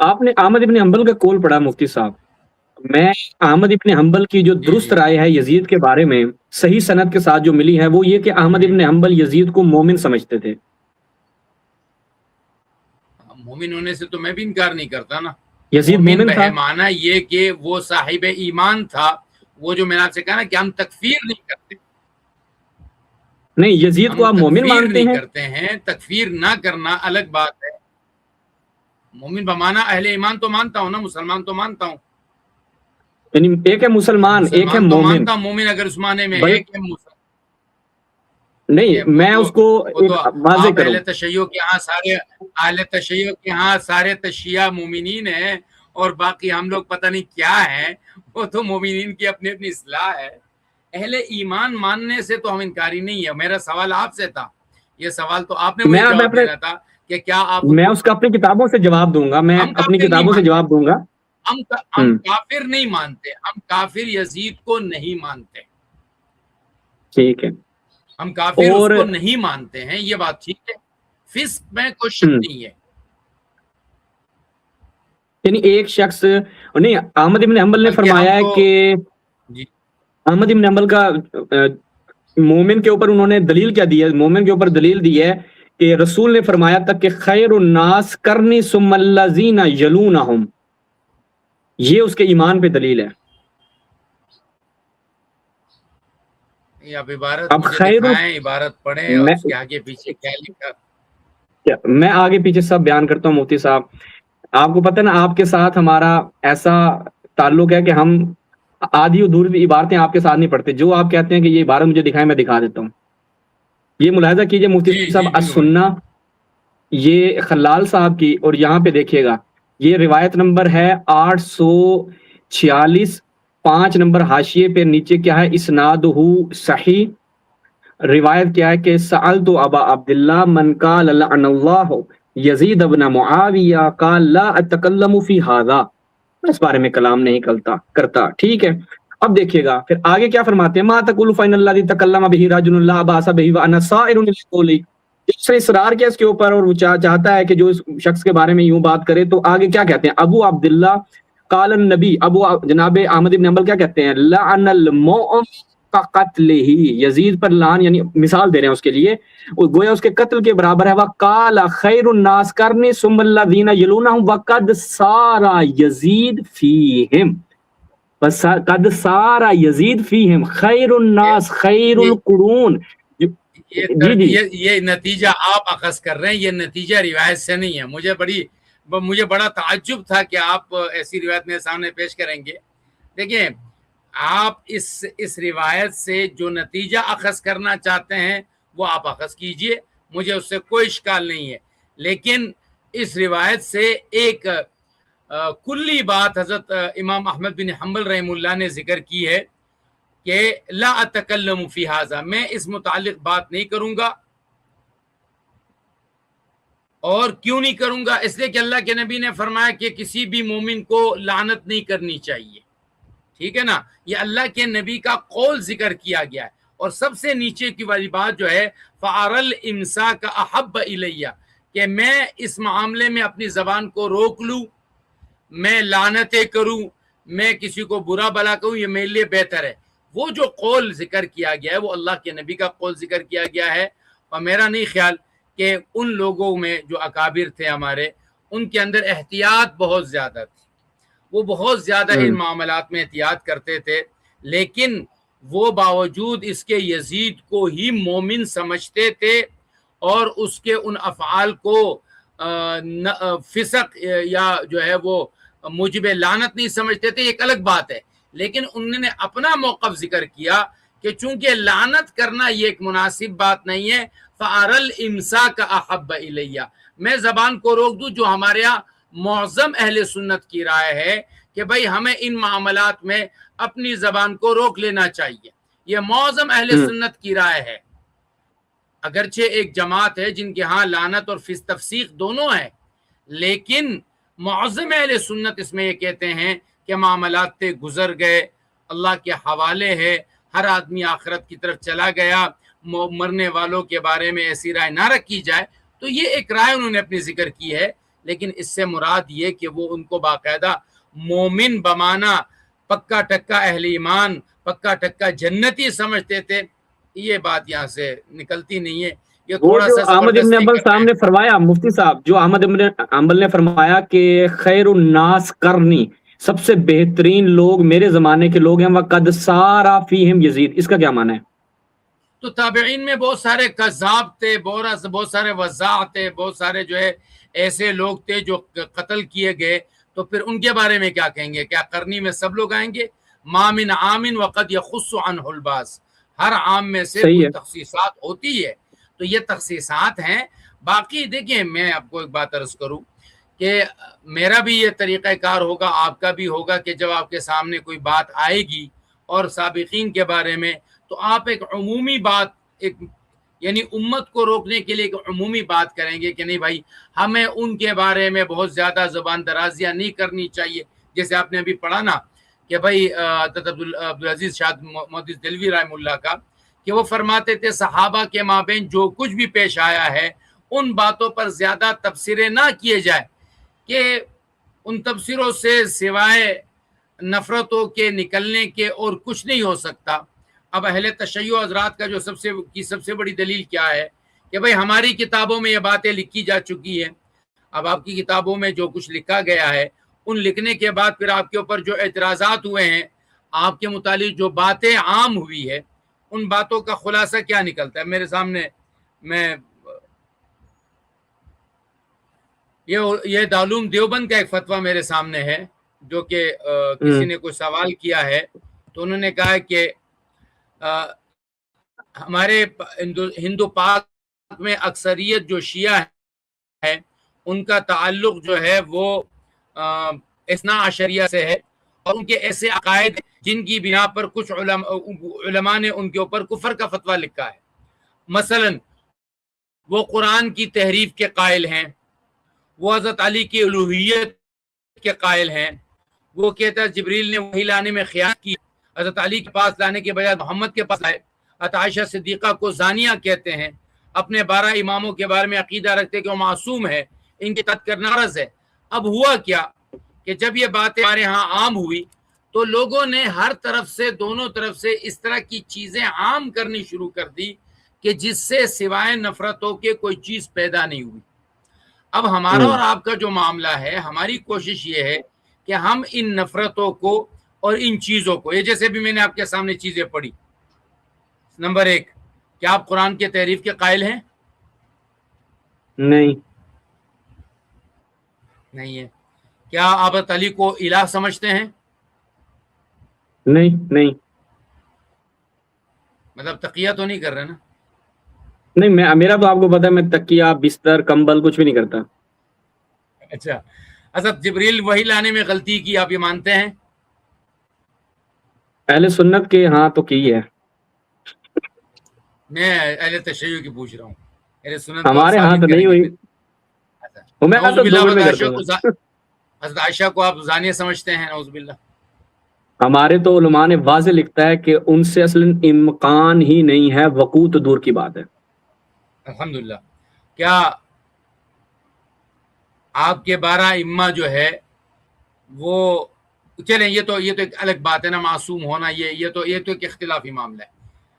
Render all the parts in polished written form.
آپ نے احمد ابن حنبل کا قول پڑھا مفتی صاحب. میں احمد ابن حنبل کی جو جی درست جی رائے ہے یزید کے بارے میں صحیح سند کے ساتھ جو ملی ہے وہ یہ کہ احمد ابن حنبل یزید کو مومن سمجھتے تھے. مومن ہونے سے تو میں بھی انکار نہیں کرتا نا. یزید مومن مومن تھا. بہمانہ یہ کہ وہ صاحب ایمان تھا. وہ جو میں نے آپ سے کہا نا کہ ہم تکفیر نہیں کرتے، نہیں یزید کو ہم آپ مومن تکفیر مانتے نہیں ہیں. کرتے ہیں. تکفیر نہ کرنا الگ بات ہے. مومن بمانا اہل ایمان تو مانتا ہوں نا، مسلمان تو مانتا ہوں. یعنی ایک ہے مسلمان ایک ہے مسلمان تو مومن. مانتا ہوں. مومن اگر اس معنی میں ہے بھائی کہ نہیں میں اس کو وہ ایک تو واضح آپ کروں. اہل تشیع کے ہاں سارے تشیع مومنین ہیں، اور باقی ہم لوگ پتہ نہیں کیا ہیں. وہ تو مومنین کی اپنی اپنی اصلاح ہے. اہل ایمان ماننے سے تو ہم انکاری نہیں ہے. میرا سوال آپ سے تھا، یہ سوال تو آپ نے میں مجھے جواب اپنے دینا تھا کہ کیا آپ ان میں کو، اس کا اپنی کتابوں سے جواب دوں گا. میں ہم اپنی کافر نہیں کتابوں سے مانتے. جواب دوں گا. ہم کافر نہیں مانتے. ہم کافر یزید کو نہیں مانتے. ٹھیک ہے. ہم کافر اس اور کو نہیں مانتے ہیں، یہ بات ٹھیک ہے. فسق میں کوئی شک نہیں ہے. یعنی ایک شخص نہیں، احمد ابن حنبل نے بلکہ ہم فرمایا ہے تو کہ جی احمد ابن حنبل کا مومن کے اوپر انہوں نے دلیل کیا دی ہے، مومن کے اوپر دلیل دی ہے کہ رسول نے فرمایا تک کہ خیر الناس کرنی ثم الذین یلونہم. یہ اس کے ایمان پہ دلیل ہے. یہ آپ عبارت اب مجھے خیر دکھائیں، عبارت پڑھیں اور میں اس کے آگے پیچھے کیا لکھا. میں آگے پیچھے سب بیان کرتا ہوں مفتی صاحب. آپ کو پتہ نا آپ کے ساتھ ہمارا ایسا تعلق ہے کہ ہم آدھی ادھوری عبارتیں آپ کے ساتھ نہیں پڑھتے. جو آپ کہتے ہیں کہ یہ عبارت مجھے دکھائیں میں دکھا دیتا ہوں. یہ ملاحظہ کیجئے مفتی جی صاحب جی بالکل. السنہ، یہ خلال صاحب کی، اور یہاں پہ دیکھیے گا یہ روایت نمبر ہے 846. 5 نمبر حاشیے پہ نیچے کیا ہے، اسنادہ صحیح. روایت کیا ہے کہ سألت ابا عبداللہ من قال لعن اللہ یزید ابن معاویہ قال لا اتکلم فی ھذا. اس بارے میں کلام نہیں کرتا. ٹھیک ہے. اب دیکھیے گا پھر آگے کیا فرماتے ہیں، ما تقول فإن الذی تکلم به رجل لا باس به وانا صائر لقولی. اس نے اصرار کیا اس کے اوپر اور وہ چاہتا ہے کہ جو اس شخص کے بارے میں یوں بات کرے. تو آگے کیا کہتے ہیں، ابو عبداللہ قال النبی، جناب احمد ابن حنبل کیا کہتے ہیں، لعن المؤمن کا قتل ہی، یزید پر لعن، یعنی مثال دے رہے ہیں اس کے لیے، گویا اس کے قتل کے برابر ہے. وقال خیر الناس کرنی ثم الذین یلونہم وقد سار یزید فیہم. بس قد سار یزید فیہم خیر الناس خیر یہ القرون. جی جی یہ نتیجہ آپ اخذ کر رہے ہیں، یہ نتیجہ روایت سے نہیں ہے. مجھے بڑا تعجب تھا کہ آپ ایسی روایت میرے سامنے پیش کریں گے. دیکھیں آپ اس روایت سے جو نتیجہ اخذ کرنا چاہتے ہیں وہ آپ اخذ کیجئے، مجھے اس سے کوئی اشکال نہیں ہے. لیکن اس روایت سے ایک کلی بات حضرت امام احمد بن حنبل رحمہ اللہ نے ذکر کی ہے کہ لا اتکلم فی ھذا، میں اس متعلق بات نہیں کروں گا. اور کیوں نہیں کروں گا؟ اس لیے کہ اللہ کے نبی نے فرمایا کہ کسی بھی مومن کو لعنت نہیں کرنی چاہیے. ٹھیک ہے نا، یہ اللہ کے نبی کا قول ذکر کیا گیا ہے. اور سب سے نیچے کی والی بات جو ہے فَأَرَى الْإِمْسَاكَ أَحَبَّ إِلَيَّ، کہ میں اس معاملے میں اپنی زبان کو روک لوں، میں لعنتیں کروں، میں کسی کو برا بلا کہوں، یہ میرے لیے بہتر ہے. وہ جو قول ذکر کیا گیا ہے وہ اللہ کے نبی کا قول ذکر کیا گیا ہے. اور میرا نہیں خیال کہ ان لوگوں میں جو اکابر تھے ہمارے، ان کے اندر احتیاط بہت زیادہ تھی. وہ بہت زیادہ ان معاملات میں احتیاط کرتے تھے، لیکن وہ باوجود اس کے یزید کو ہی مومن سمجھتے تھے اور اس کے ان افعال کو فسق یا جو ہے وہ موجب لعنت نہیں سمجھتے تھے. ایک الگ بات ہے. لیکن انہوں نے اپنا موقف ذکر کیا کہ چونکہ لعنت کرنا یہ ایک مناسب بات نہیں ہے، فَأَرَى الْإِمْسَاكَ أَحَبَّ إِلَيَّ، میں زبان کو روک دوں، جو ہمارے یہاں معظم اہل سنت کی رائے ہے کہ بھئی ہمیں ان معاملات میں اپنی زبان کو روک لینا چاہیے. یہ معظم اہل سنت کی رائے ہے. اگرچہ ایک جماعت ہے جن کے ہاں لعنت اور تفسیق دونوں ہے، لیکن معظم اہل سنت اس میں یہ کہتے ہیں کہ معاملات سے گزر گئے، اللہ کے حوالے ہے، ہر آدمی آخرت کی طرف چلا گیا، مرنے والوں کے بارے میں ایسی رائے نہ رکھی جائے. تو یہ ایک رائے انہوں نے اپنی ذکر کی ہے. لیکن اس سے مراد یہ کہ وہ ان کو باقاعدہ مومن بمانا پکا ٹکا اہل ایمان پکا ٹکا جنتی سمجھتے تھے. یہ بات یہاں سے نکلتی نہیں ہے. یہ وہ تھوڑا جو سا احمد ابن زبردستی حنبل کر رہے صاحب ہیں. نے فرمایا، مفتی صاحب، جو احمد ابن حنبل نے فرمایا کہ خیر الناس کرنی، سب سے بہترین لوگ میرے زمانے کے لوگ ہیں، وقد سارا فیہم یزید، اس کا کیا معنی ہے؟ تو تابعین میں بہت سارے کذاب تھے، بہت سارے وضاع تھے، بہت سارے جو ہے ایسے لوگ تھے جو قتل کیے گئے. تو پھر ان کے بارے میں کیا کہیں گے؟ کیا قرنی میں سب لوگ آئیں گے؟ ما من عام وقد یخص عنہ الباس، ہر عام میں سے صحیح کچھ ہے. تخصیصات ہوتی ہے. تو یہ تخصیصات ہیں. باقی دیکھیں میں آپ کو ایک بات عرض کروں کہ میرا بھی یہ طریقہ کار ہوگا، آپ کا بھی ہوگا، کہ جب آپ کے سامنے کوئی بات آئے گی اور سابقین کے بارے میں، تو آپ ایک عمومی بات، ایک یعنی امت کو روکنے کے لیے ایک عمومی بات کریں گے کہ نہیں بھائی ہمیں ان کے بارے میں بہت زیادہ زبان درازیاں نہیں کرنی چاہیے. جیسے آپ نے ابھی پڑھا نا کہ بھائی عبدالعزیز شاہ محدث دہلوی رحمہ اللہ کا، کہ وہ فرماتے تھے صحابہ کے مابین جو کچھ بھی پیش آیا ہے ان باتوں پر زیادہ تبصرے نہ کیے جائے، کہ ان تبصروں سے سوائے نفرتوں کے نکلنے کے اور کچھ نہیں ہو سکتا. اب اہل تشیع حضرات کا جو سب سے بڑی دلیل کیا ہے کہ بھئی ہماری کتابوں میں یہ باتیں لکھی جا چکی ہیں. اب آپ کی کتابوں میں جو کچھ لکھا گیا ہے، ان لکھنے کے بعد پھر آپ کے اوپر جو اعتراضات ہوئے ہیں، آپ کے متعلق جو باتیں عام ہوئی ہے، ان باتوں کا خلاصہ کیا نکلتا ہے؟ میرے سامنے میں یہ دارالعلوم دیوبند کا ایک فتویٰ میرے سامنے ہے، جو کہ کسی نے کوئی سوال کیا ہے، تو انہوں نے کہا کہ ہمارے ہندو پاک میں اکثریت جو شیعہ ہے ان کا تعلق جو ہے وہ اثنا عشریہ سے ہے، اور ان کے ایسے عقائد جن کی بنا پر کچھ علماء نے ان کے اوپر کفر کا فتویٰ لکھا ہے. مثلا وہ قرآن کی تحریف کے قائل ہیں، وہ حضرت علی کی الوہیت کے قائل ہیں، وہ کہتا ہے جبریل نے وحی لانے میں خیانت کی، حضرت علی کے پاس لانے کے بجائے محمد کے پاس لائے. حضرت عائشہ صدیقہ کو زانیہ کہتے ہیں. اپنے 12 اماموں کے بارے میں عقیدہ رکھتے کہ وہ معصوم ہے، ان کی تد کرنا عرض ہے. اب ہوا کیا کہ جب یہ باتیں ہمارے ہاں عام ہوئی تو لوگوں نے ہر طرف سے، دونوں طرف سے اس طرح کی چیزیں عام کرنی شروع کر دی کہ جس سے سوائے نفرتوں کے کوئی چیز پیدا نہیں ہوئی. اب ہمارا اور آپ کا جو معاملہ ہے، ہماری کوشش یہ ہے کہ ہم ان نفرتوں کو اور ان چیزوں کو، یہ جیسے بھی میں نے آپ کے سامنے چیزیں پڑھی. نمبر 1، کیا آپ قرآن کے تحریف کے قائل ہیں؟ نہیں ہے. کیا آپ حضرت علی کو الہ سمجھتے ہیں؟ نہیں مطلب تقیہ تو نہیں کر رہے نا؟ نہیں، میرا تو آپ کو پتا ہے، میں تکیہ بستر کمبل کچھ بھی نہیں کرتا. اچھا، حضرت جبریل وحی لانے میں غلطی کی، آپ یہ مانتے ہیں؟ اہل سنت کے ہاں تو کی ہے. میں اہل تشیع کی پوچھ رہا ہوں. اہل سنت تو آپ ہمارے ہاں ثابت تو کریں نہیں گے. ہوئی، میں نعوذ تو 2 باللہ. منٹ میں کر دوں گا. حضرت عائشہ کو آپ زانیہ سمجھتے ہیں؟ نعوذ باللہ. ہمارے تو علماء نے واضح لکھتا ہے کہ ان سے اصلا امکان ہی نہیں ہے، وقوع تو دور کی بات ہے. الحمدللہ. کیا آپ کے 12 امہ جو ہے وہ، چلیں یہ تو ایک الگ بات ہے نا، معصوم ہونا، یہ تو ایک اختلافی معاملہ ہے.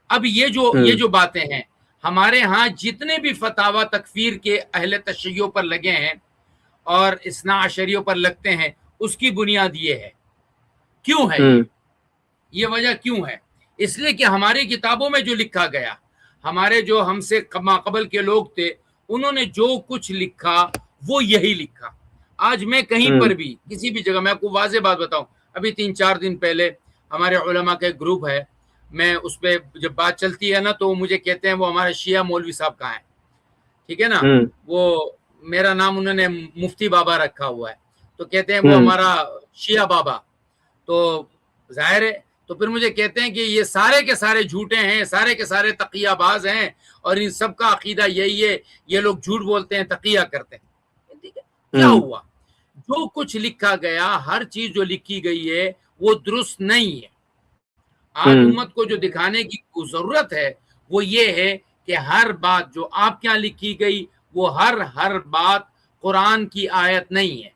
اب یہ جو باتیں ہیں ہمارے ہاں، جتنے بھی فتاوی تکفیر کے اہل تشیع پر لگے ہیں اور اثنا عشریوں پر لگتے ہیں، اس کی بنیاد یہ ہے. کیوں ہے یہ وجہ کیوں ہے؟ اس لیے کہ ہماری کتابوں میں جو لکھا گیا، ہمارے جو ہم سے قبل کے لوگ تھے، انہوں نے جو کچھ لکھا وہ یہی لکھا. آج میں کہیں پر بھی کسی بھی جگہ، میں آپ کو واضح بات بتاؤں، ابھی 3-4 دن پہلے ہمارے علماء کا ایک گروپ ہے، میں اس پہ جب بات چلتی ہے نا تو مجھے کہتے ہیں وہ ہمارے شیعہ مولوی صاحب کہاں ہیں. ٹھیک ہے نا، وہ میرا نام انہوں نے مفتی بابا رکھا ہوا ہے، تو کہتے ہیں وہ ہمارا شیعہ بابا. تو ظاہر ہے، تو پھر مجھے کہتے ہیں کہ یہ سارے کے سارے جھوٹے ہیں، سارے کے سارے تقیہ باز ہیں، اور ان سب کا عقیدہ یہی ہے، یہ لوگ جھوٹ بولتے ہیں، تقیہ کرتے ہیں. ٹھیک ہے، کیا ہوا؟ جو کچھ لکھا گیا، ہر چیز جو لکھی گئی ہے وہ درست نہیں ہے. آج امت کو جو دکھانے کی ضرورت ہے وہ یہ ہے کہ ہر بات جو آپ کے یہاں لکھی گئی، وہ ہر بات قرآن کی آیت نہیں ہے.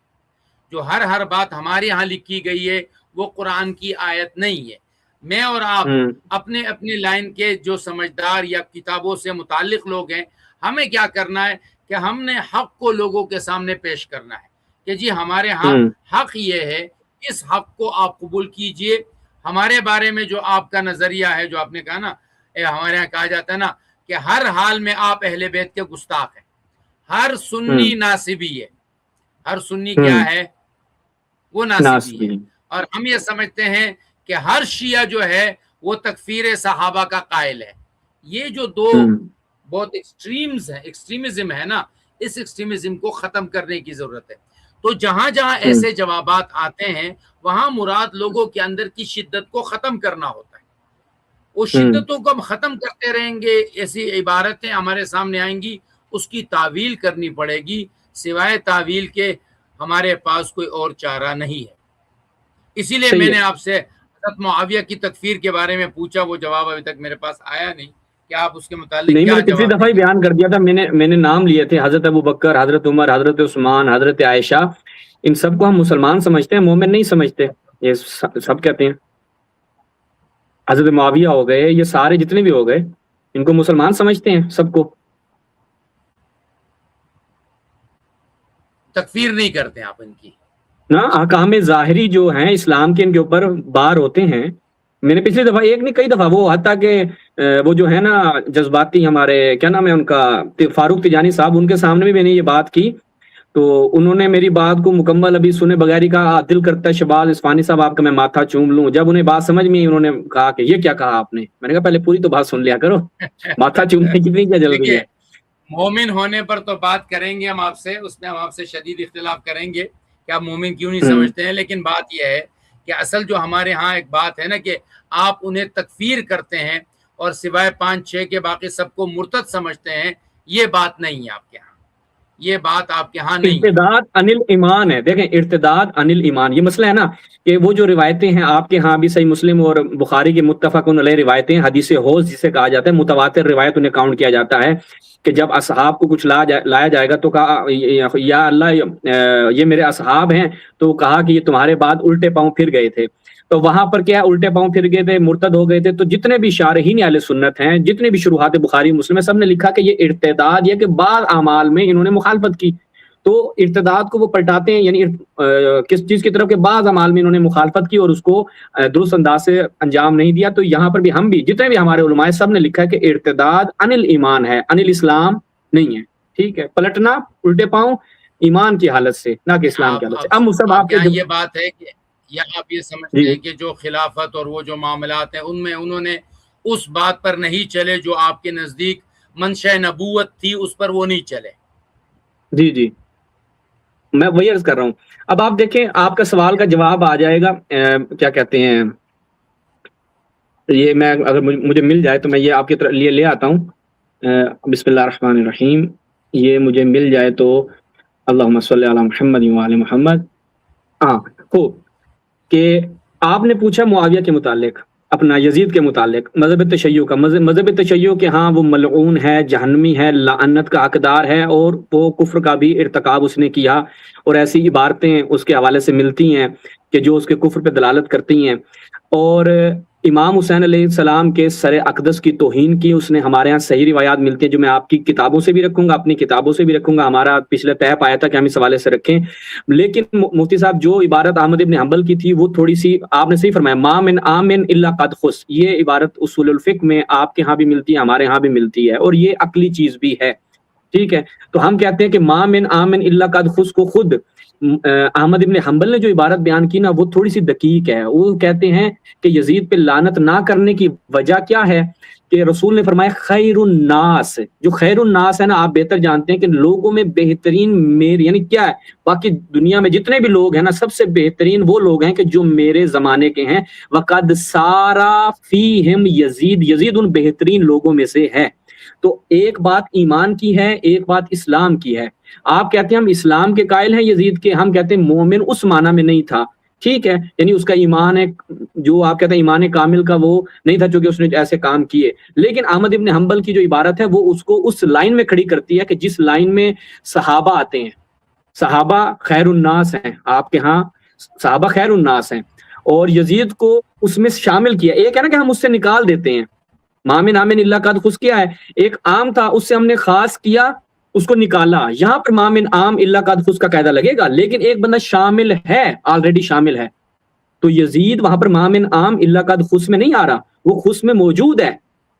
جو ہر بات ہمارے ہاں لکھی گئی ہے وہ قرآن کی آیت نہیں ہے. میں اور آپ اپنے اپنے لائن کے جو سمجھدار یا کتابوں سے متعلق لوگ ہیں، ہمیں کیا کرنا ہے کہ ہم نے حق کو لوگوں کے سامنے پیش کرنا ہے کہ جی ہمارے ہاں حق یہ ہے، اس حق کو آپ قبول کیجئے. ہمارے بارے میں جو آپ کا نظریہ ہے، جو آپ نے کہا نا، ہمارے یہاں کہا جاتا ہے نا کہ ہر حال میں آپ اہل بیت کے گستاخ ہیں. ہر سنی ناصبی ہے. ہر سنی کیا ہے؟ وہ ناصبی ہے. اور ہم یہ سمجھتے ہیں کہ ہر شیعہ جو ہے وہ تکفیر صحابہ کا قائل ہے. یہ جو دو بہت ایکسٹریمزم ہے نا، اس ایکسٹریمزم کو ختم کرنے کی ضرورت ہے. تو جہاں جہاں ایسے جوابات آتے ہیں وہاں مراد لوگوں کے اندر کی شدت کو ختم کرنا ہوتا ہے. وہ شدتوں کو ہم ختم کرتے رہیں گے، ایسی عبارتیں ہمارے سامنے آئیں گی، اس کی تعویل کرنی پڑے گی. سوائے تعویل کے ہمارے پاس کوئی اور چارہ نہیں ہے. اسی لیے میں نے آپ سے حضرت معاویہ کی تکفیر کے بارے میں پوچھا، وہ جواب ابھی تک میرے پاس آیا نہیں کہ آپ اس کے متعلق نہیں. کیا میں نے پچھلی دفعہ ہی بیان کر دیا تھا. میں نے نام لیے تھے، حضرت ابو بکر، حضرت عمر، حضرت عثمان، حضرت عائشہ. ان سب کو ہم مسلمان سمجھتے ہیں، مومن نہیں سمجھتے. یہ سب کہتے ہیں حضرت معاویہ ہو گئے، یہ سارے جتنے بھی ہو گئے، ان کو مسلمان سمجھتے ہیں سب کو. تکفیر نہیں کرتے آپ ان کی نا. احکام ظاہری جو ہیں اسلام کے، ان کے اوپر بار ہوتے ہیں. میں نے پچھلی دفعہ ایک نہیں کئی دفعہ، وہ حتیٰ کہ وہ جو ہے نا جذباتی، ہمارے کیا نام ہے ان کا، فاروق تجانی صاحب، ان کے سامنے بھی میں نے یہ بات کی تو انہوں نے میری بات کو مکمل ابھی سنے بغیر ہی کہا دل کرتا ہے شہباز عثمانی صاحب آپ کا میں ماتھا چوم لوں. جب انہیں بات سمجھ میں آئی، انہوں نے کہا کہ یہ کیا کہا آپ نے. میں نے کہا پہلے پوری تو بات سن لیا کرو، ماتھا چومنے کی کتنی کیا جلدی ہے. مومن ہونے پر تو بات کریں گے ہم آپ سے، اس میں ہم آپ سے شدید اختلاف کریں گے کہ آپ مومن کیوں نہیں سمجھتے ہیں. لیکن بات یہ ہے کہ اصل جو ہمارے ہاں ایک بات ہے نا کہ آپ انہیں تکفیر کرتے ہیں اور سوائے 5-6 کے باقی سب کو مرتد سمجھتے ہیں. یہ بات نہیں ہے آپ کے ہاں، یہ بات آپ کے ہاں نہیں. ارتداد عن الایمان ہے. دیکھیں ارتداد عن الایمان یہ مسئلہ ہے نا کہ وہ جو روایتیں ہیں آپ کے ہاں بھی صحیح مسلم اور بخاری کی متفق علیہ روایتیں، حدیث حوض جسے کہا جاتا ہے، متواتر روایت انہیں کاؤنٹ کیا جاتا ہے کہ جب اصحاب کو کچھ لایا جائے گا تو کہا یا اللہ یہ میرے اصحاب ہیں، تو کہا کہ یہ تمہارے بعد الٹے پاؤں پھر گئے تھے. تو وہاں پر کیا الٹے پاؤں پھر گئے تھے، مرتد ہو گئے تھے. تو جتنے بھی شارحین اہل سنت ہیں، جتنے بھی شروحات بخاری مسلم ہیں، سب نے لکھا کہ یہ ارتداد یہ کہ بعض اعمال میں انہوں نے مخالفت کی. تو ارتداد کو وہ پلٹاتے ہیں، یعنی کس چیز کی طرف کہ بعض اعمال میں انہوں نے مخالفت کی اور اس کو درست انداز سے انجام نہیں دیا. تو یہاں پر بھی ہم بھی جتنے بھی ہمارے علماء سب نے لکھا ہے کہ ارتداد عن الایمان ہے، عن الاسلام نہیں ہے. ٹھیک ہے، پلٹنا الٹے پاؤں ایمان کی حالت سے، نہ کہ اسلام کی حالت سے. اب مصطفیٰ آپ کے یہ بات ہے کہ یا آپ یہ سمجھتے ہیں کہ جو خلافت اور وہ جو معاملات ہیں ان میں انہوں نے اس بات پر نہیں چلے جو آپ کے نزدیک منشأ نبوت تھی، اس پر وہ نہیں چلے. جی میں وہی عرض کر رہا ہوں. اب آپ دیکھیں، آپ کا سوال کا جواب آ جائے گا. کیا کہتے ہیں، یہ میں اگر مجھے مل جائے تو میں یہ آپ کے لیے لے آتا ہوں. بسم اللہ الرحمن الرحیم. یہ مجھے مل جائے تو اللہم صلی علی محمد وعلی محمد. خوب کہ آپ نے پوچھا معاویہ کے متعلق، اپنا یزید کے متعلق، مذہب تشیع کا. مذہب تشیع کے ہاں وہ ملعون ہے، جہنمی ہے، لعنت کا حقدار ہے، اور وہ کفر کا بھی ارتکاب اس نے کیا. اور ایسی عبارتیں اس کے حوالے سے ملتی ہیں کہ جو اس کے کفر پہ دلالت کرتی ہیں. اور امام حسین علیہ السلام کے سر اقدس کی توہین کی اس نے. ہمارے ہاں صحیح روایات ملتی ہیں جو میں آپ کی کتابوں سے بھی رکھوں گا، اپنی کتابوں سے بھی رکھوں گا. ہمارا پچھلے طے پایا تھا کہ ہم اس حوالے سے رکھیں. لیکن مفتی صاحب جو عبارت احمد ابن حنبل کی تھی وہ تھوڑی سی آپ نے صحیح فرمایا، ما من آمن الا قد خص. یہ عبارت اصول الفقہ میں آپ کے ہاں بھی ملتی ہے، ہمارے ہاں بھی ملتی ہے، اور یہ عقلی چیز بھی ہے. ٹھیک ہے، تو ہم کہتے ہیں کہ ما من آمن الا قد خص کو خود احمد ابن حنبل نے جو عبارت بیان کی نا وہ تھوڑی سی دقیق ہے. وہ کہتے ہیں کہ یزید پہ لعنت نہ کرنے کی وجہ کیا ہے کہ رسول نے فرمایا خیر الناس. جو خیر الناس ہے نا، آپ بہتر جانتے ہیں کہ لوگوں میں بہترین میرے، یعنی کیا ہے، باقی دنیا میں جتنے بھی لوگ ہیں نا سب سے بہترین وہ لوگ ہیں کہ جو میرے زمانے کے ہیں. وقد سارا فیہم یزید، یزید ان بہترین لوگوں میں سے ہے. تو ایک بات ایمان کی ہے، ایک بات اسلام کی ہے. آپ کہتے ہیں ہم اسلام کے قائل ہیں یزید کے، ہم کہتے ہیں مومن اس معنی میں نہیں تھا. ٹھیک ہے، یعنی اس کا ایمان ہے جو آپ کہتے ہیں ایمان کامل کا وہ نہیں تھا چونکہ اس نے ایسے کام کیے. لیکن احمد ابن حنبل کی جو عبارت ہے وہ اس کو اس لائن میں کھڑی کرتی ہے کہ جس لائن میں صحابہ آتے ہیں. صحابہ خیر الناس ہیں، آپ کے ہاں صحابہ خیر الناس ہیں، اور یزید کو اس میں شامل کیا۔ ایک ہے نا کہ ہم اس سے نکال دیتے ہیں، مامن آمن اللہ قد خص کیا ہے، ایک عام تھا اس سے ہم نے خاص کیا، اس کو نکالا، یہاں پر مامن عام اللہ قد خص کا قاعدہ لگے گا، لیکن ایک بندہ شامل ہے، آلریڈی شامل ہے، تو یزید وہاں پر مامن عام اللہ قد خص میں نہیں آ رہا، وہ خص میں موجود ہے،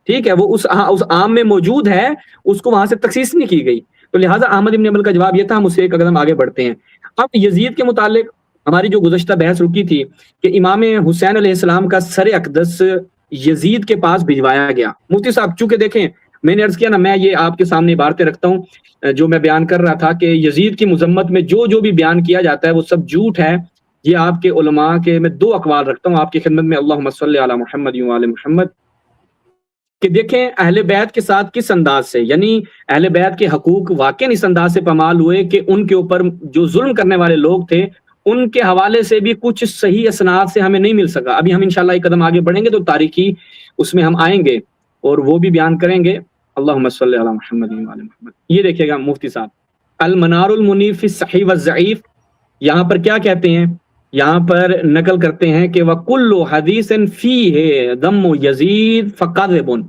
ٹھیک ہے، وہ اس عام میں موجود ہے، اس کو وہاں سے تخصیص نہیں کی گئی۔ تو لہٰذا احمد ابن حنبل کا جواب یہ تھا، ہم اس سے ایک قدم آگے بڑھتے ہیں۔ اب یزید کے متعلق ہماری جو گزشتہ بحث رکی تھی کہ امام حسین علیہ السلام کا سر اقدس یزید کے پاس بھجوایا گیا۔ مفتی صاحب چونکہ دیکھیں میں نے عرض کیا نا، میں یہ آپ کے سامنے عبارتیں رکھتا ہوں جو میں بیان کر رہا تھا کہ یزید کی مذمت میں جو بھی بیان کیا جاتا ہے وہ سب جھوٹ ہے۔ یہ آپ کے علماء کے میں 2 اقوال رکھتا ہوں آپ کی خدمت میں، اللہم صلی علی محمد و علی محمد، کہ دیکھیں اہل بیت کے ساتھ کس انداز سے، یعنی اہل بیت کے حقوق واقعا اس انداز سے پامال ہوئے کہ ان کے اوپر جو ظلم کرنے والے لوگ تھے ان کے حوالے سے بھی کچھ صحیح اسناد سے ہمیں نہیں مل سکا۔ ابھی ہم انشاءاللہ ایک قدم آگے بڑھیں گے تو تاریخی اس میں ہم آئیں گے اور وہ بھی بیان کریں گے۔ اللہم صلی علی محمد و علی محمد۔ یہ دیکھیے گا مفتی صاحب، المنار المنیر فی الصحیح والضعیف، یہاں پر کیا کہتے ہیں، یہاں پر نقل کرتے ہیں کہ وَكُلُّ حَدِيثٍ فِيهِ ذَمُّ يَزِيدَ فَكَاذِبٌ،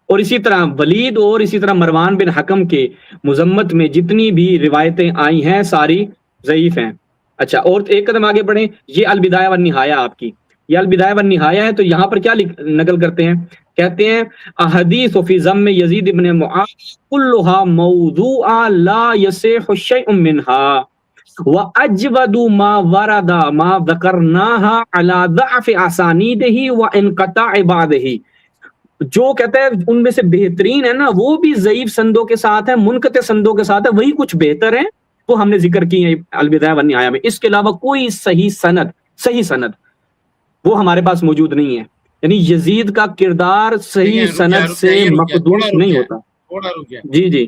اور اسی طرح ولید اور اسی طرح مروان بن حکم کے مذمت میں جتنی بھی روایتیں آئی ہیں ساری ضعیف ہیں۔ اچھا، اور ایک قدم آگے بڑھیں، یہ البدایہ والنہایہ آپ کی، یہ البدایہ والنہایہ ہے، تو یہاں پر کیا نقل کرتے ہیں، کہتے ہیں احادیث فی ذم یزید ابن معاویہ کلھا موضوعہ لا یصح شیء منها وَأَجْوَدُ مَا وَرَدَ مَا ذَكَرْنَاهَا عَلَى ضَعْفِ أَسَانِيدِهِ وَانْقِطَاعِ بَعْضِهِ، جو کہتے ہیں ان میں سے بہترین ہے نا وہ بھی ضعیف سندوں کے ساتھ ہے، منقطع سندوں کے ساتھ ہے، وہی کچھ بہتر ہیں، وہ ہم نے ذکر کی ہیں البدایہ والنہایہ میں۔ اس کے علاوہ کوئی صحیح سند وہ ہمارے پاس موجود نہیں ہے، یعنی یزید کا کردار صحیح سند سے مقدوس نہیں ہوتا۔ تھوڑا رک جائے، جی جی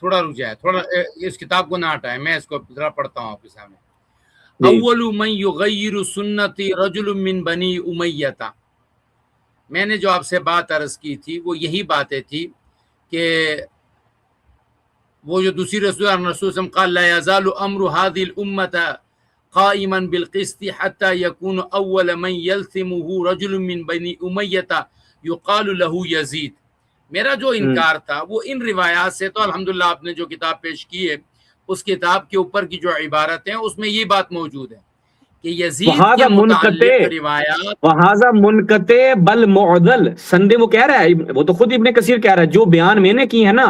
تھوڑا رک جائے، تھوڑا اس کتاب کو نہ ہٹائیں، میں اس کو ذرا پڑھتا ہوں آپ کے سامنے۔ جی۔ اول من یغیر سنتی رجل من بنی امیہ، میں نے جو آپ سے بات عرض کی تھی وہ یہی باتیں تھی کہ وہ جو دوسری رسول اللہ صلی اللہ علیہ وسلم قال لا يزال امر هذه الامه قائما بالقسط حتى يكون اول من يلثمه رجل من بني امیہ يقال له یزید۔ میرا جو انکار تھا وہ ان روایات سے، تو الحمدللہ آپ نے جو کتاب پیش کی ہے اس کتاب کے اوپر کی جو عبارتیں ہیں اس میں یہ بات موجود ہے کہ یزید کے متعلق روایات وہذا منقطع بل معضل سندے، وہ کہہ رہا ہے، وہ تو خود ابن کثیر کہہ رہا ہے، جو بیان میں نے کی ہے نا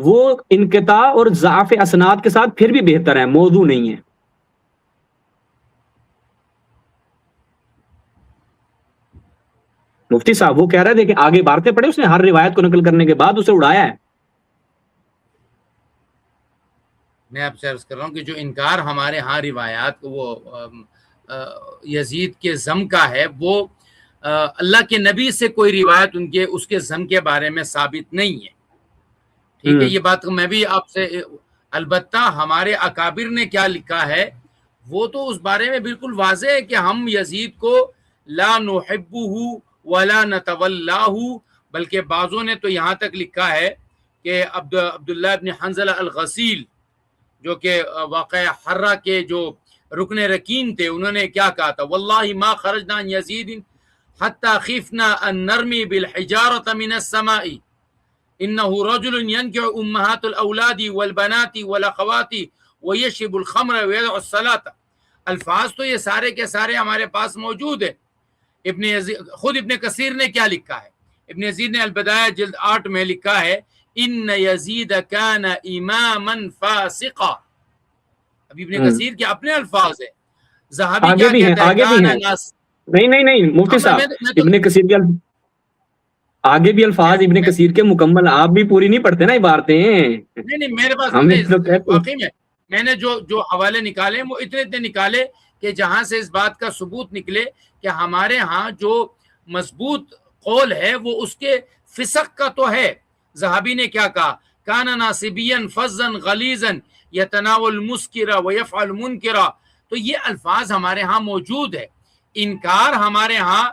وہ انقطاع اور ضعف اسناد کے ساتھ پھر بھی بہتر ہے، موضوع نہیں ہے۔ مفتی صاحب وہ کہہ رہے تھے کہ آگے بارتے پڑے، اس نے ہر روایت کو نقل کرنے کے بعد اسے اڑایا ہے۔ میں آپ سے عرض کر رہا ہوں کہ جو انکار ہمارے ہاں روایات وہ یزید کے ذم کا ہے، وہ اللہ کے نبی سے کوئی روایت ان کے اس کے ذم کے بارے میں ثابت نہیں ہے، ٹھیک ہے، یہ بات میں بھی آپ سے، البتہ ہمارے اکابر نے کیا لکھا ہے وہ تو اس بارے میں بالکل واضح ہے کہ ہم یزید کو لا نحبہ ولا نتولاہ، بلکہ بعضوں نے تو یہاں تک لکھا ہے کہ عبداللہ ابن حنظلہ الغسیل جو کہ واقع حرہ کے جو رکن رکین تھے، انہوں نے کیا کہا تھا، واللہ ما خرجنا عن یزید حتی خفنا ان نرمی بالحجارۃ من السماء انہ رجل ینکع امہات الاولاد والبنات والاخوات ویشرب الخمر ویدع الصلاۃ۔ الفاظ تو یہ سارے کے سارے ہمارے پاس موجود ہے۔ ابن یزید، خود ابن کثیر نے کیا لکھا ہے، ابن یزید نے البدایہ جلد 8 میں لکھا ہے ان یزید کان اماما فاسقا۔ ابھی ابن کثیر کے اپنے الفاظ ہیں، ذہبی کیا کہتا ہے، نہیں مفتی صاحب ابن کثیر کے آگے بھی الفاظ ابن کثیر کے مکمل، آپ بھی پوری نہیں پڑھتے نا عبارتیں، نہیں میرے پاس واقعی میں نے جو حوالے نکالے وہ اتنے نکالے کہ جہاں سے اس بات کا ثبوت نکلے کہ ہمارے ہاں جو مضبوط قول ہے وہ اس کے فسق کا تو ہے۔ ذہبی نے کیا کہا، کان ناصبیا فظا غلیظا یتناول المسکرا ویفعل منکرا، تو یہ الفاظ ہمارے ہاں موجود ہے۔ انکار ہمارے ہاں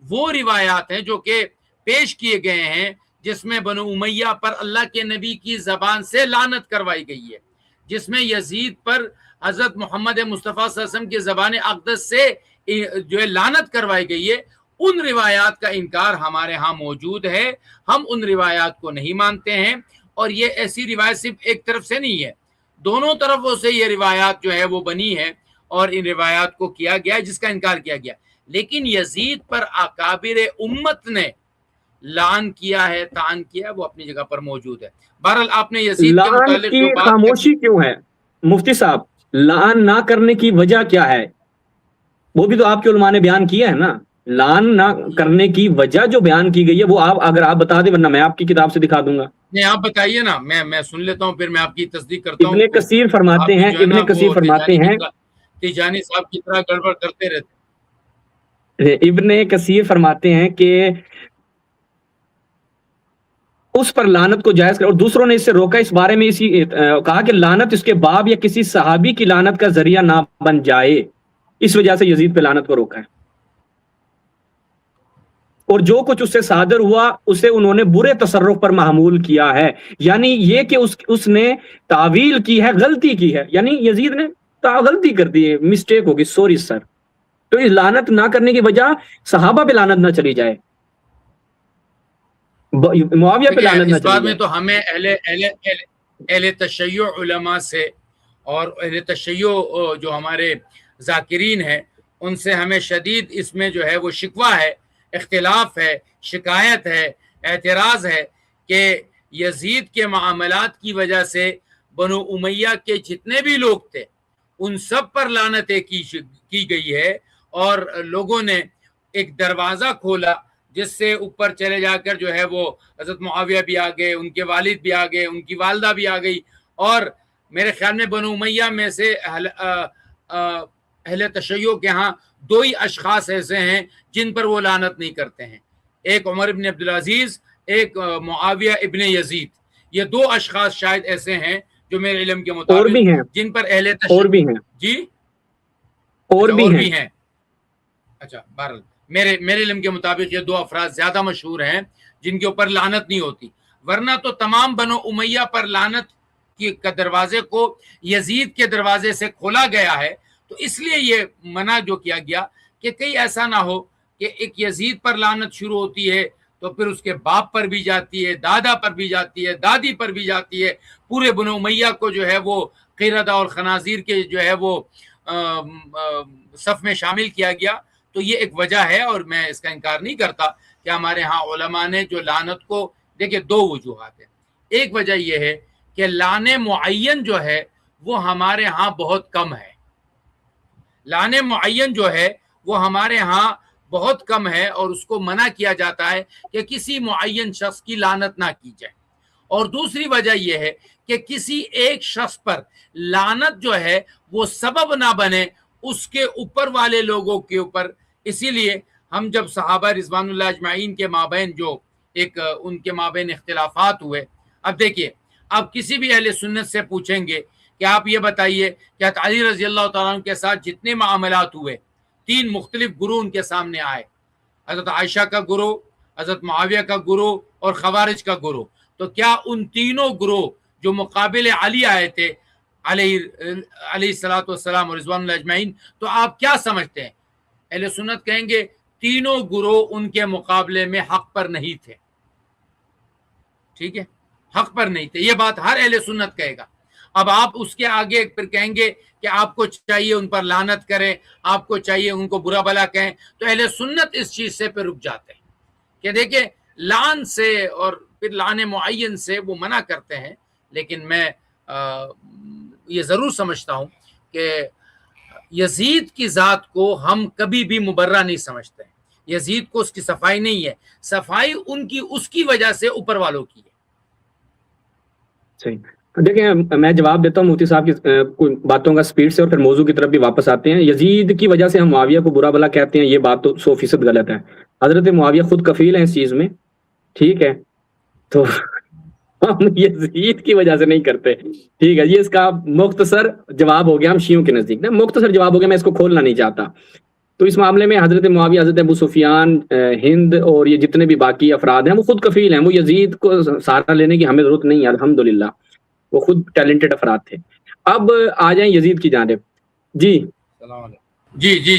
وہ روایات ہیں جو کہ پیش کیے گئے ہیں جس میں بنو امیہ پر اللہ کے نبی کی زبان سے لعنت کروائی گئی ہے، جس میں یزید پر حضرت محمد مصطفیٰ صلی اللہ علیہ وسلم کی زبان اقدس سے جو ہے لعنت کروائی گئی ہے، ان روایات کا انکار ہمارے ہاں موجود ہے، ہم ان روایات کو نہیں مانتے ہیں، اور یہ ایسی روایت صرف ایک طرف سے نہیں ہے، دونوں طرفوں سے یہ روایات جو ہے وہ بنی ہے، اور ان روایات کو کیا گیا ہے جس کا انکار کیا گیا، لیکن یزید پر اکابر امت نے لعن کیا ہے، طعن کیا ہے، وہ اپنی جگہ پر موجود ہے۔ بہرحال آپ نے یزید کے لعن متعلق کی جو بات خاموشی کیوں ہے مفتی صاحب؟ لعن نہ کرنے کی وجہ کیا ہے؟ وہ بھی تو آپ کے علماء نے بیان کیا ہے نا، لعن نہ کرنے کی وجہ جو بیان کی گئی ہے وہ اگر آپ بتا دیں، ورنہ میں آپ کی کتاب سے دکھا دوں گا۔ نہیں، آپ بتائیے نا، میں سن لیتا ہوں، پھر میں آپ کی تصدیق کرتا ہوں۔ ابن کثیر فرماتے آپ بھی ہیں، جو ہے نا ابن کثیر وہ فرماتے ہیں، تیجانی صاحب کی طرح گڑبڑ کرتے رہتے۔ ابن کثیر فرماتے ہیں کہ اس پر لعنت کو جائز کر، اور دوسروں نے اس سے روکا، اس بارے میں اسی کہا کہ لعنت اس کے باب یا کسی صحابی کی لعنت کا ذریعہ نہ بن جائے، اس وجہ سے یزید پہ لعنت کو روکا ہے، اور جو کچھ اس سے صادر ہوا اسے انہوں نے برے تصرف پر محمول کیا ہے، یعنی یہ کہ اس نے تعویل کی ہے، غلطی کی ہے، یعنی یزید نے غلطی کر دی ہے، مسٹیک ہوگی، سوری سر، تو اس لعنت نہ کرنے کی وجہ صحابہ پہ لعنت نہ چلی جائے، معاویہ پہ لعنت نہ اس بات چلی میں جائے۔ تو ہمیں اہل تشیع علماء سے اور اہل تشیع جو ہمارے ذاکرین ہیں ان سے ہمیں شدید اس میں جو ہے وہ شکوہ ہے، اختلاف ہے، شکایت ہے، اعتراض ہے کہ یزید کے معاملات کی وجہ سے بنو امیہ کے جتنے بھی لوگ تھے ان سب پر لعنتیں کی گئی ہے، اور لوگوں نے ایک دروازہ کھولا جس سے اوپر چلے جا کر جو ہے وہ حضرت معاویہ بھی آ گئے، ان کے والد بھی آ گئے، ان کی والدہ بھی آ گئی، اور میرے خیال میں بنو امیہ میں سے اہل تشیع کے ہاں دو ہی اشخاص ایسے ہیں جن پر وہ لعنت نہیں کرتے ہیں، ایک عمر ابن عبدالعزیز، ایک معاویہ ابن یزید، یہ دو اشخاص شاید ایسے ہیں جو میرے علم کے مطابق اور بھی ہیں، جن پر اہل تشیع اور بھی ہیں، جی اور بھی بھی ہیں۔ اچھا، بہرحال میرے علم کے مطابق یہ دو افراد زیادہ مشہور ہیں جن کے اوپر لعنت نہیں ہوتی، ورنہ تو تمام بنو امیہ پر لعنت کے دروازے کو یزید کے دروازے سے کھولا گیا ہے، تو اس لیے یہ منع جو کیا گیا کہ کہیں ایسا نہ ہو کہ ایک یزید پر لعنت شروع ہوتی ہے تو پھر اس کے باپ پر بھی جاتی ہے، دادا پر بھی جاتی ہے، دادی پر بھی جاتی ہے، پورے بنو امیہ کو جو ہے وہ قردہ اور خنازیر کے جو ہے وہ صف میں شامل کیا گیا۔ تو یہ ایک وجہ ہے، اور میں اس کا انکار نہیں کرتا کہ ہمارے ہاں علماء نے جو لعنت کو، دیکھیں دو وجوہات ہیں، ایک وجہ یہ ہے کہ لعن معین جو ہے وہ ہمارے ہاں بہت کم ہے، لعن معین جو ہے وہ ہمارے ہاں بہت کم ہے، اور اس کو منع کیا جاتا ہے کہ کسی معین شخص کی لعنت نہ کی جائے، اور دوسری وجہ یہ ہے کہ کسی ایک شخص پر لعنت جو ہے وہ سبب نہ بنے اس کے اوپر والے لوگوں کے اوپر۔ اسی لیے ہم جب صحابہ رضوان اللہ اجمعین کے مابین جو ایک ان کے مابین اختلافات ہوئے، اب دیکھیے آپ کسی بھی اہل سنت سے پوچھیں گے کہ آپ یہ بتائیے کہ حضرت علی رضی اللہ تعالیٰ عنہ کے ساتھ جتنے معاملات ہوئے، تین مختلف گروہ ان کے سامنے آئے، حضرت عائشہ کا گروہ، حضرت معاویہ کا گروہ اور خوارج کا گروہ، تو کیا ان تینوں گروہ جو مقابل علی آئے تھے علیہ الصلوۃ والسلام اور رضوان اللہ اجمعین، تو آپ کیا سمجھتے ہیں؟ اہل سنت کہیں گے تینوں گروہ ان کے مقابلے میں حق پر نہیں تھے، ٹھیک ہے، حق پر نہیں تھے، یہ بات ہر اہل سنت کہے گا۔ اب آپ اس کے آگے پھر کہیں گے کہ آپ کو چاہیے ان پر لعنت کریں، آپ کو چاہیے ان کو برا بھلا کہیں، تو اہل سنت اس چیز سے پہ رک جاتے ہیں کہ دیکھیں لعن سے اور پھر لعن معین سے وہ منع کرتے ہیں، لیکن میں یہ ضرور سمجھتا ہوں کہ یزید کی ذات کو ہم کبھی بھی مبرہ نہیں سمجھتے ہیں، یزید کو اس کی صفائی نہیں ہے، صفائی ان کی اس کی وجہ سے اوپر والوں کی ہے۔ صحیح، دیکھیں میں جواب دیتا ہوں مفتی صاحب کی باتوں کا سپیڈ سے، اور پھر موضوع کی طرف بھی واپس آتے ہیں۔ یزید کی وجہ سے ہم معاویہ کو برا بھلا کہتے ہیں، یہ بات تو 100% غلط ہے، حضرت معاویہ خود کفیل ہیں اس چیز میں، ٹھیک ہے، تو ہم یزید کی وجہ سے نہیں کرتے، ٹھیک ہے، یہ اس کا مختصر جواب ہو گیا ہم شیعوں کے نزدیک نا، مختصر جواب ہو گیا، میں اس کو کھولنا نہیں چاہتا۔ تو اس معاملے میں حضرت معاویہ، حضرت ابو سفیان، ہند اور یہ جتنے بھی باقی افراد ہیں وہ خود کفیل ہیں، وہ یزید کو سہارا لینے کی ہمیں ضرورت نہیں ہے، الحمدللہ وہ خود ٹیلنٹڈ افراد تھے۔ اب آ جائیں یزید کی جانب. جی السلام علیکم. جی جی جی